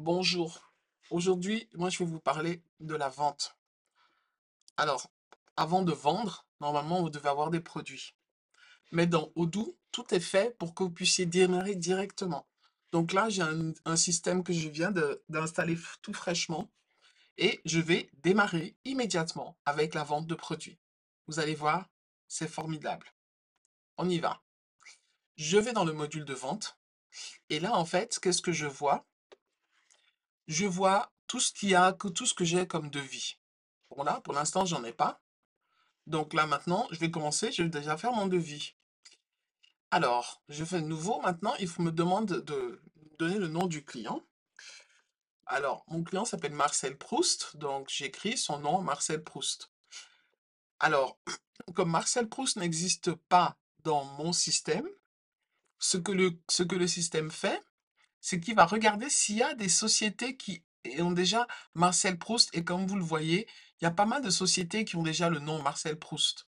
Bonjour. Aujourd'hui, moi, je vais vous parler de la vente. Alors, avant de vendre, normalement, vous devez avoir des produits. Mais dans Odoo, tout est fait pour que vous puissiez démarrer directement. Donc là, j'ai un système que je viens d'installer tout fraîchement et je vais démarrer immédiatement avec la vente de produits. Vous allez voir, c'est formidable. On y va. Je vais dans le module de vente et là, en fait, qu'est-ce que je vois? Je vois tout ce que j'ai comme devis. Bon là, pour l'instant, j'en ai pas. Donc là, maintenant, je vais commencer, je vais déjà faire mon devis. Alors, je fais de nouveau. Maintenant, il faut me demander de donner le nom du client. Alors, mon client s'appelle Marcel Proust, donc j'écris son nom, Marcel Proust. Alors, comme Marcel Proust n'existe pas dans mon système, ce que le système fait, c'est qu'il va regarder s'il y a des sociétés qui ont déjà Marcel Proust, et comme vous le voyez, il y a pas mal de sociétés qui ont déjà le nom Marcel Proust.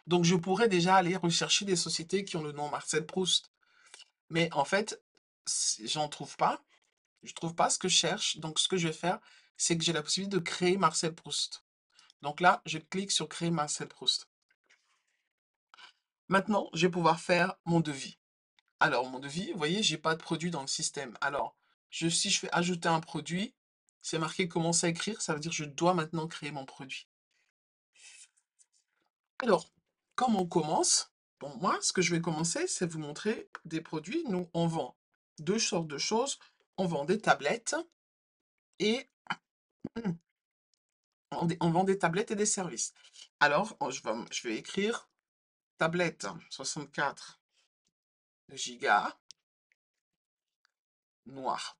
Donc, je pourrais déjà aller rechercher des sociétés qui ont le nom Marcel Proust. Mais en fait, j'en trouve pas. Je trouve pas ce que je cherche. Donc, ce que je vais faire, c'est que j'ai la possibilité de créer Marcel Proust. Donc là, je clique sur créer Marcel Proust. Maintenant, je vais pouvoir faire mon devis. Alors, mon devis, vous voyez, j'ai pas de produit dans le système. Alors, si je fais ajouter un produit, c'est marqué commencer à écrire, ça veut dire que je dois maintenant créer mon produit. Alors, comme on commence, bon, moi, ce que je vais commencer, c'est vous montrer des produits. Nous, on vend deux sortes de choses. On vend des tablettes et on vend des tablettes et des services. Alors, je vais écrire tablette 64 Go noir.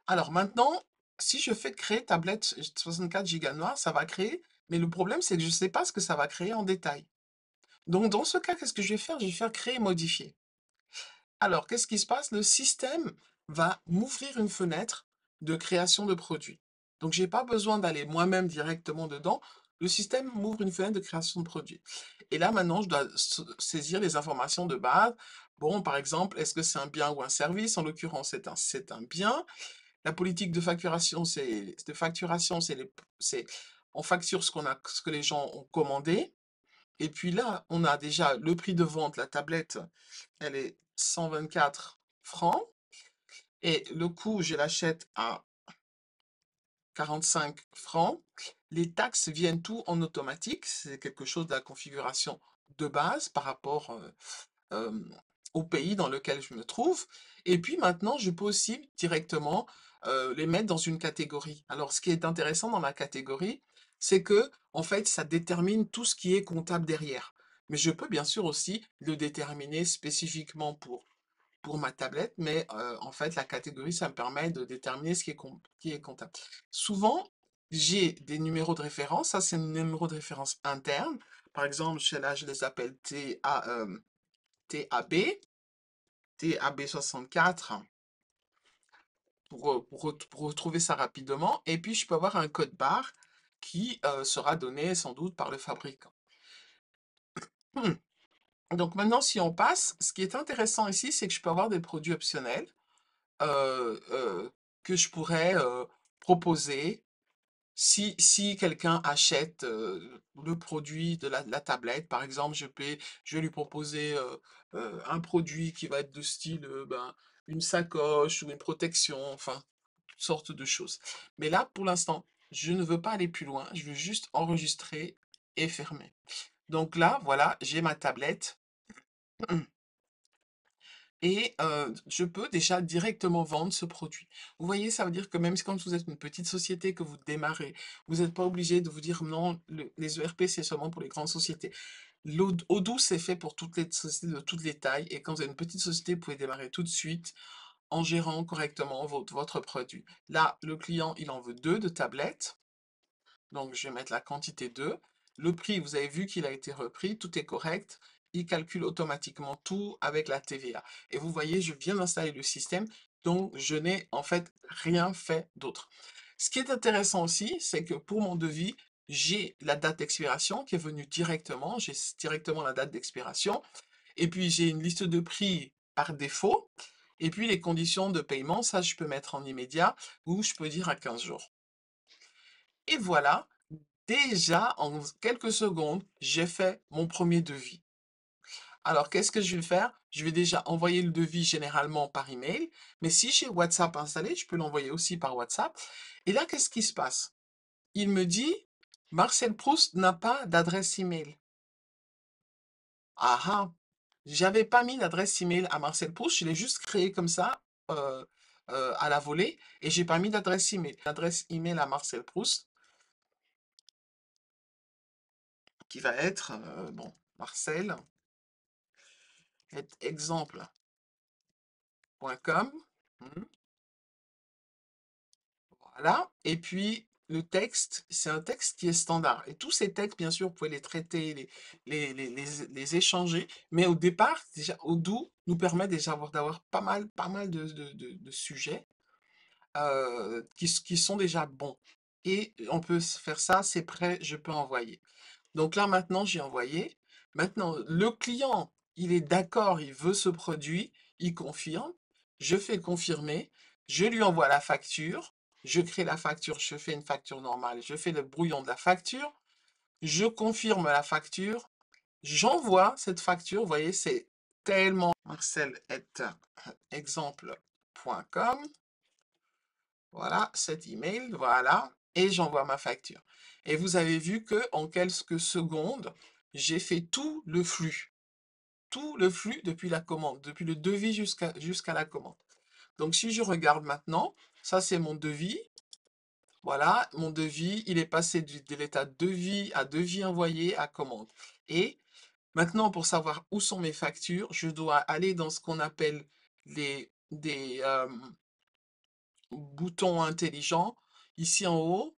Alors maintenant, si je fais créer tablette 64 Go noir, ça va créer, mais le problème, c'est que je ne sais pas ce que ça va créer en détail. Donc, dans ce cas, qu'est-ce que je vais faire? Je vais faire créer et modifier. Alors, qu'est-ce qui se passe? Le système va m'ouvrir une fenêtre de création de produits. Donc, j'ai pas besoin d'aller moi-même directement dedans. Le système m'ouvre une fenêtre de création de produits. Et là, maintenant, je dois saisir les informations de base. Bon, par exemple, est-ce que c'est un bien ou un service? En l'occurrence, c'est un bien. La politique de facturation, c'est on facture ce que les gens ont commandé. Et puis là, on a déjà le prix de vente, la tablette, elle est 124 francs. Et le coût, je l'achète à 45 francs. Les taxes viennent tout en automatique. C'est quelque chose de la configuration de base par rapport euh, au pays dans lequel je me trouve. Et puis maintenant, je peux aussi directement les mettre dans une catégorie. Alors, ce qui est intéressant dans la catégorie, c'est que, en fait, ça détermine tout ce qui est comptable derrière. Mais je peux bien sûr aussi le déterminer spécifiquement pour ma tablette, mais en fait, la catégorie, ça me permet de déterminer ce qui est comptable. Souvent, j'ai des numéros de référence. Ça, c'est un numéro de référence interne. Par exemple, là, je les appelle TAB, TAB64, pour retrouver ça rapidement. Et puis, je peux avoir un code barre qui sera donné sans doute par le fabricant. Hmm. Donc maintenant, si on passe, ce qui est intéressant ici, c'est que je peux avoir des produits optionnels que je pourrais proposer si quelqu'un achète le produit de la tablette. Par exemple, je vais lui proposer un produit qui va être de style ben, une sacoche ou une protection, enfin, toutes sortes de choses. Mais là, pour l'instant, je ne veux pas aller plus loin, je veux juste enregistrer et fermer. Donc là, voilà, j'ai ma tablette. Et je peux déjà directement vendre ce produit. Vous voyez, ça veut dire que même si quand vous êtes une petite société, que vous démarrez, vous n'êtes pas obligé de vous dire non, les ERP, c'est seulement pour les grandes sociétés. Odoo, c'est fait pour toutes les sociétés de toutes les tailles. Et quand vous êtes une petite société, vous pouvez démarrer tout de suite en gérant correctement votre produit. Là, le client, il en veut deux de tablettes. Donc, je vais mettre la quantité 2. Le prix, vous avez vu qu'il a été repris, tout est correct. Il calcule automatiquement tout avec la TVA. Et vous voyez, je viens d'installer le système, donc je n'ai en fait rien fait d'autre. Ce qui est intéressant aussi, c'est que pour mon devis, j'ai la date d'expiration qui est venue directement. J'ai directement la date d'expiration. Et puis, j'ai une liste de prix par défaut. Et puis les conditions de paiement, ça je peux mettre en immédiat ou je peux dire à 15 jours. Et voilà, déjà en quelques secondes, j'ai fait mon premier devis. Alors, qu'est-ce que je vais faire? Je vais déjà envoyer le devis généralement par email, mais si j'ai WhatsApp installé, je peux l'envoyer aussi par WhatsApp. Et là, qu'est-ce qui se passe? Il me dit, Marcel Proust n'a pas d'adresse email. Ah ah, j'avais pas mis d'adresse email à Marcel Proust, je l'ai juste créé comme ça, à la volée, et j'ai pas mis d'adresse email. L'adresse email à Marcel Proust, qui va être, bon, Marcel, exemple.com. Voilà. Et puis, le texte, c'est un texte qui est standard. Et tous ces textes, bien sûr, vous pouvez les traiter, les échanger. Mais au départ, déjà, Odoo nous permet déjà d'avoir pas mal de sujets qui sont déjà bons. Et on peut faire ça, c'est prêt, je peux envoyer. Donc là, maintenant, j'ai envoyé. Maintenant, le client, il est d'accord, il veut ce produit, il confirme. Je fais confirmer. Je lui envoie la facture. Je crée la facture, je fais une facture normale. Je fais le brouillon de la facture. Je confirme la facture. J'envoie cette facture. Vous voyez, c'est tellement marcel@exemple.com. Voilà, cet email, voilà, et j'envoie ma facture. Et vous avez vu que en quelques secondes, j'ai fait tout le flux depuis la commande, depuis le devis jusqu'à la commande. Donc si je regarde maintenant, ça c'est mon devis. Voilà, mon devis, il est passé de l'état devis à devis envoyé à commande. Et maintenant, pour savoir où sont mes factures, je dois aller dans ce qu'on appelle des boutons intelligents ici en haut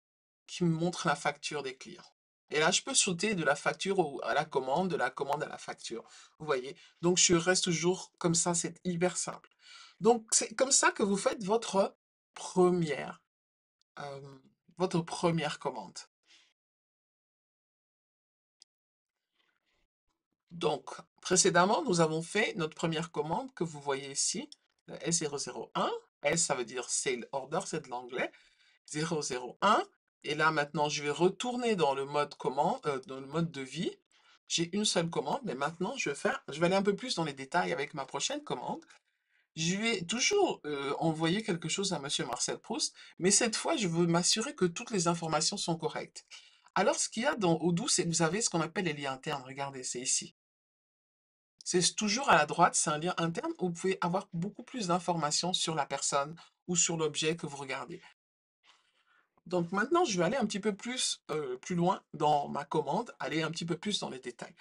qui me montre la facture des clients. Et là, je peux sauter de la facture à la commande, de la commande à la facture. Vous voyez? Donc, je reste toujours comme ça, c'est hyper simple. Donc, c'est comme ça que vous faites première, euh, votre première commande. Donc, précédemment, nous avons fait notre première commande que vous voyez ici, le S001. S, ça veut dire Sale Order, c'est de l'anglais. 001. Et là, maintenant, je vais retourner dans le mode commande, dans le mode devis. J'ai une seule commande, mais maintenant, je vais aller un peu plus dans les détails avec ma prochaine commande. Je vais toujours envoyer quelque chose à Monsieur Marcel Proust, mais cette fois, je veux m'assurer que toutes les informations sont correctes. Alors, ce qu'il y a dans Odoo, c'est que vous avez ce qu'on appelle les liens internes. Regardez, c'est ici. C'est toujours à la droite, c'est un lien interne où vous pouvez avoir beaucoup plus d'informations sur la personne ou sur l'objet que vous regardez. Donc maintenant, je vais aller un petit peu plus loin dans ma commande, aller un petit peu plus dans les détails.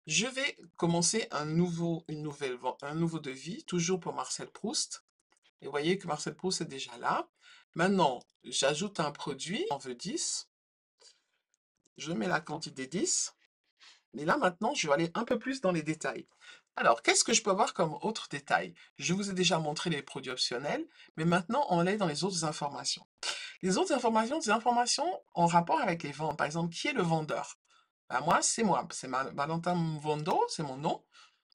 Je vais commencer un nouveau devis, toujours pour Marcel Proust. Et vous voyez que Marcel Proust est déjà là. Maintenant, j'ajoute un produit, j'en veux 10. Je mets la quantité 10. Mais là, maintenant, je vais aller un peu plus dans les détails. Alors, qu'est-ce que je peux avoir comme autre détail? Je vous ai déjà montré les produits optionnels, mais maintenant, on est dans les autres informations. Les autres informations, c'est des informations en rapport avec les ventes. Par exemple, qui est le vendeur? Ben moi, c'est Valentin Vondo, c'est mon nom.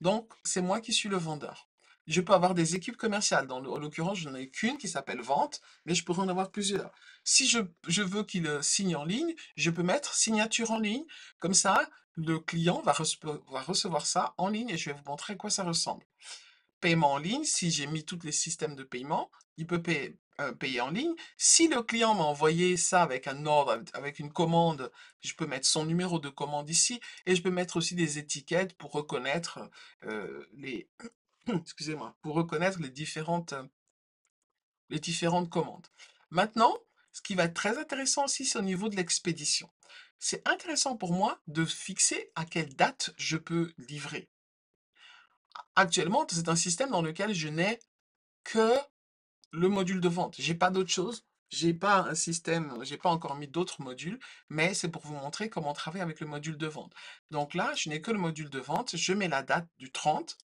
Donc, c'est moi qui suis le vendeur. Je peux avoir des équipes commerciales. En l'occurrence, je n'en ai qu'une qui s'appelle vente, mais je pourrais en avoir plusieurs. Si je veux qu'il signe en ligne, je peux mettre signature en ligne. Comme ça, le client va recevoir ça en ligne et je vais vous montrer à quoi ça ressemble. Paiement en ligne, si j'ai mis tous les systèmes de paiement, il peut payer en ligne. Si le client m'a envoyé ça avec un ordre, avec une commande, je peux mettre son numéro de commande ici et je peux mettre aussi des étiquettes pour reconnaître les, excusez-moi, pour reconnaître les différentes commandes. Maintenant, ce qui va être très intéressant aussi, c'est au niveau de l'expédition. C'est intéressant pour moi de fixer à quelle date je peux livrer. Actuellement, c'est un système dans lequel je n'ai que le module de vente. J'ai pas d'autre chose. J'ai pas un système, j'ai pas encore mis d'autres modules, mais c'est pour vous montrer comment on travaille avec le module de vente. Donc là, je n'ai que le module de vente. Je mets la date du 30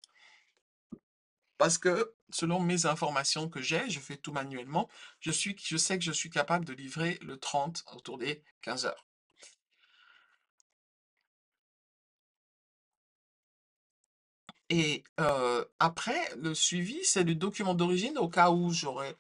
parce que selon mes informations que j'ai, je fais tout manuellement. Je sais que je suis capable de livrer le 30 autour des 15 heures. Et après, le suivi, c'est le document d'origine au cas où j'aurais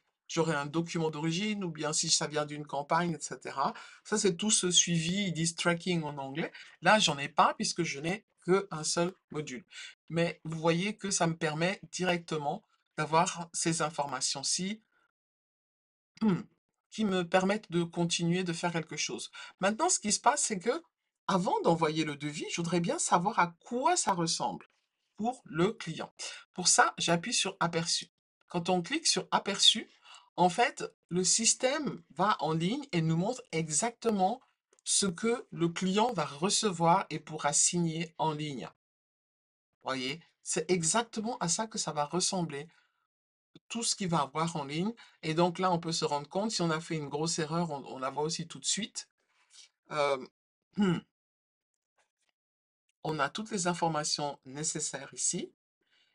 un document d'origine ou bien si ça vient d'une campagne, etc. Ça, c'est tout ce suivi, ils disent tracking en anglais. Là, j'en ai pas puisque je n'ai qu'un seul module. Mais vous voyez que ça me permet directement d'avoir ces informations-ci qui me permettent de continuer de faire quelque chose. Maintenant, ce qui se passe, c'est que avant d'envoyer le devis, je voudrais bien savoir à quoi ça ressemble pour le client. Pour ça, j'appuie sur Aperçu. Quand on clique sur Aperçu, en fait, le système va en ligne et nous montre exactement ce que le client va recevoir et pourra signer en ligne. Voyez, c'est exactement à ça que ça va ressembler, tout ce qu'il va avoir en ligne. Et donc là, on peut se rendre compte, si on a fait une grosse erreur, on la voit aussi tout de suite. Euh, on a toutes les informations nécessaires ici.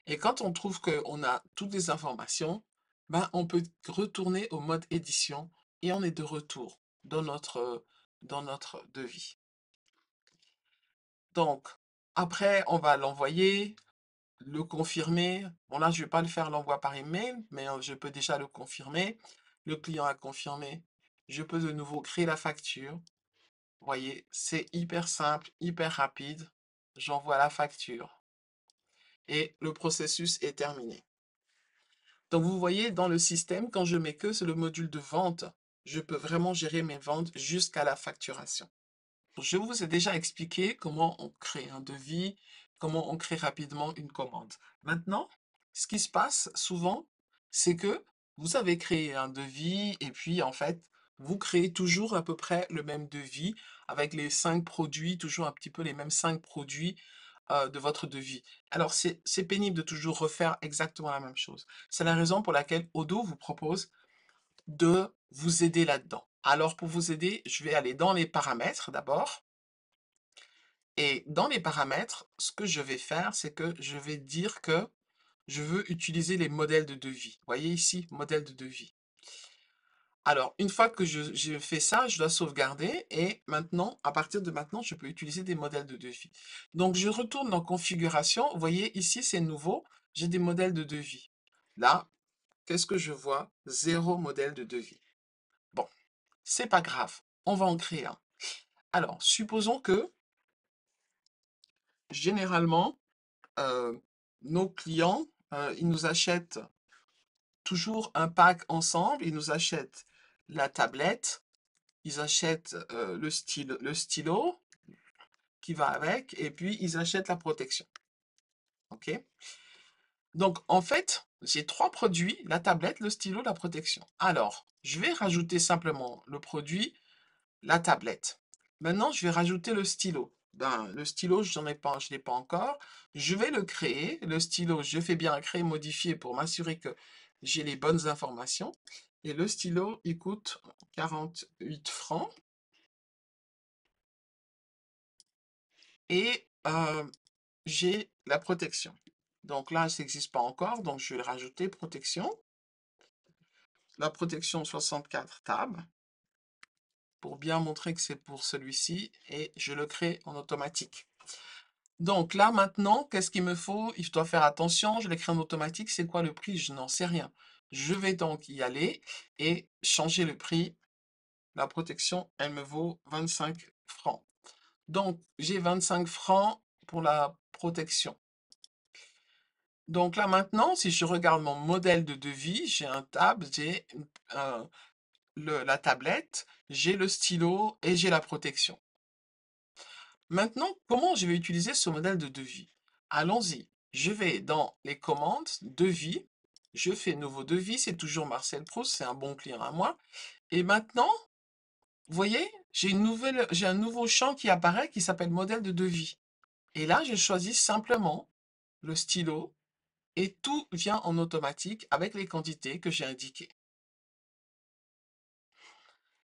Et quand on trouve qu'on a toutes les informations, ben, on peut retourner au mode édition et on est de retour dans notre devis. Donc, après, on va l'envoyer, le confirmer. Bon, là, je ne vais pas le faire l'envoi par email, mais je peux déjà le confirmer. Le client a confirmé. Je peux de nouveau créer la facture. Vous voyez, c'est hyper simple, hyper rapide. J'envoie la facture et le processus est terminé. Donc, vous voyez, dans le système, quand je mets que c'est le module de vente, je peux vraiment gérer mes ventes jusqu'à la facturation. Je vous ai déjà expliqué comment on crée un devis, comment on crée rapidement une commande. Maintenant, ce qui se passe souvent, c'est que vous avez créé un devis et puis en fait, vous créez toujours à peu près le même devis avec les 5 produits, toujours un petit peu les mêmes 5 produits de votre devis. Alors, c'est pénible de toujours refaire exactement la même chose. C'est la raison pour laquelle Odoo vous propose de vous aider là-dedans. Alors, pour vous aider, je vais aller dans les paramètres d'abord. Et dans les paramètres, ce que je vais faire, c'est que je vais dire que je veux utiliser les modèles de devis. Vous voyez ici, modèle de devis. Alors, une fois que j'ai fait ça, je dois sauvegarder et maintenant, à partir de maintenant, je peux utiliser des modèles de devis. Donc, je retourne dans configuration. Vous voyez ici, c'est nouveau. J'ai des modèles de devis. Là, qu'est-ce que je vois? Zéro modèle de devis. Bon, c'est pas grave. On va en créer un. Alors, supposons que, généralement, euh, nos clients, ils nous achètent toujours un pack ensemble. Ils nous achètent la tablette, ils achètent le stylo qui va avec, et puis ils achètent la protection. OK? Donc, en fait, j'ai 3 produits, la tablette, le stylo, la protection. Alors, je vais rajouter simplement le produit, la tablette. Maintenant, je vais rajouter le stylo. Ben, le stylo, je n'ai pas, je l'ai pas encore. Je vais le créer. Le stylo, je fais bien créer, modifier pour m'assurer que j'ai les bonnes informations. Et le stylo, il coûte 48 francs. Et j'ai la protection. Donc là, ça n'existe pas encore, donc je vais le rajouter, protection. La protection 64 tab, pour bien montrer que c'est pour celui-ci, et je le crée en automatique. Donc là, maintenant, qu'est-ce qu'il me faut? Il doit faire attention, je l'écris en automatique, c'est quoi le prix? Je n'en sais rien. Je vais donc y aller et changer le prix. La protection, elle me vaut 25 francs. Donc, j'ai 25 francs pour la protection. Donc là, maintenant, si je regarde mon modèle de devis, j'ai un tab, j'ai la tablette, j'ai le stylo et j'ai la protection. Maintenant, comment je vais utiliser ce modèle de devis? Allons-y. Je vais dans les commandes, devis, je fais nouveau devis, c'est toujours Marcel Proust, c'est un bon client à moi. Et maintenant, vous voyez, j'ai un nouveau champ qui apparaît qui s'appelle modèle de devis. Et là, je choisis simplement le stylo et tout vient en automatique avec les quantités que j'ai indiquées.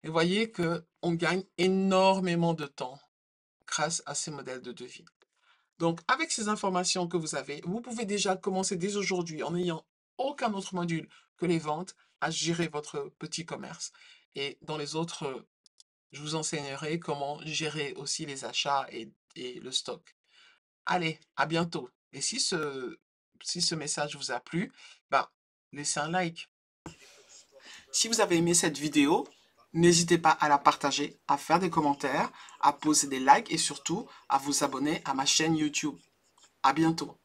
Et vous voyez qu'on gagne énormément de temps grâce à ces modèles de devis. Donc, avec ces informations que vous avez, vous pouvez déjà commencer dès aujourd'hui en n'ayant aucun autre module que les ventes à gérer votre petit commerce. Et dans les autres, je vous enseignerai comment gérer aussi les achats et le stock. Allez, à bientôt. Et si ce message vous a plu, ben, laissez un like. Si vous avez aimé cette vidéo, n'hésitez pas à la partager, à faire des commentaires, à poser des likes et surtout à vous abonner à ma chaîne YouTube. À bientôt.